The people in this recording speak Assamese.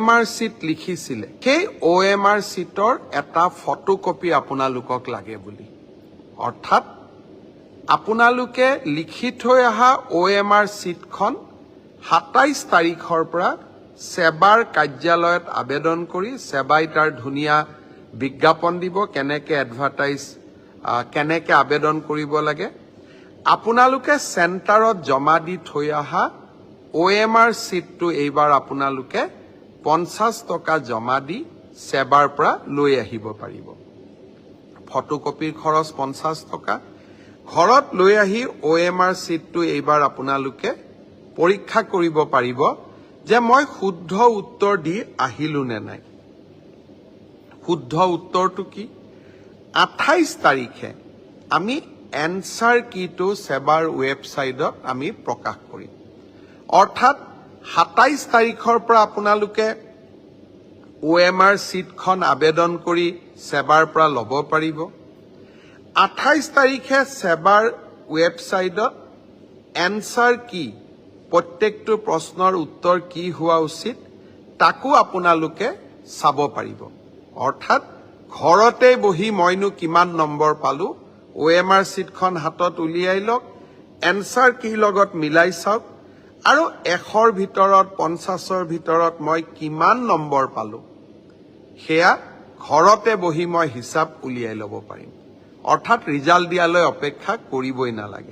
OMR sheet লিখিছিলে সেই OMR sheetৰ এটা ফটোকপি আপোনালোকক লাগে বুলি অৰ্থাৎ আপোনালোকে লিখি থৈ অহা OMR sheetখন 27 তাৰিখৰ পৰা সেবাৰ কাৰ্যালয়ত আবেদন কৰি সেবাই তাৰ ধুনীয়া বিজ্ঞাপন দিব কেনেকে এডভাৰটাইজ কেনেকে আবেদন কৰিব লাগে আপোনালোকে চেণ্টাৰত জমা দি থৈ অহা OMR sheetটো এইবাৰ আপোনালোকে 50 টকা জমা দি সেবাৰ পৰা লৈ আহিব পাৰিব ফটোকপিৰ খৰচ 50 টকা ঘৰত লৈ আহি OMR sheetটো এইবাৰ আপোনালোকে পৰীক্ষা কৰিব পাৰিব যে মই শুদ্ধ উত্তৰ দি আহিলো নে নাই শুদ্ধ উত্তৰটো কি 28 তাৰিখে আমি এনসাৰ কিটো সেবাৰ ওয়েবসাইটত আমি প্ৰকাশ কৰিম অৰ্থাৎ 27 তাৰিখৰ পৰা আপোনালোকে OMR sheetখন আবেদন কৰি সেবাৰ পৰা ল'ব পাৰিব 28 তাৰিখে সেবাৰ ওয়েবসাইটত এনসাৰ কি প্ৰত্যেকটো প্ৰশ্নৰ উত্তৰ কি হোৱা উচিত তাকো আপোনালোকে চাব পাৰিব অৰ্থাৎ ঘৰতে বহি মইনো কিমান নম্বৰ পালো OMR sheetখন হাতত উলিয়াই লওক এনসাৰ কি লগত মিলাই চাওক আৰু 100ৰ ভিতৰত 50ৰ ভিতৰত মই কিমান নম্বৰ পালো হেয়া ঘৰতে বহি মই হিচাপ উলিয়াই ল'ব পাৰিম অৰ্থাৎ ৰিজাল্ট দিয়ালৈ অপেক্ষা কৰিবই নালাগে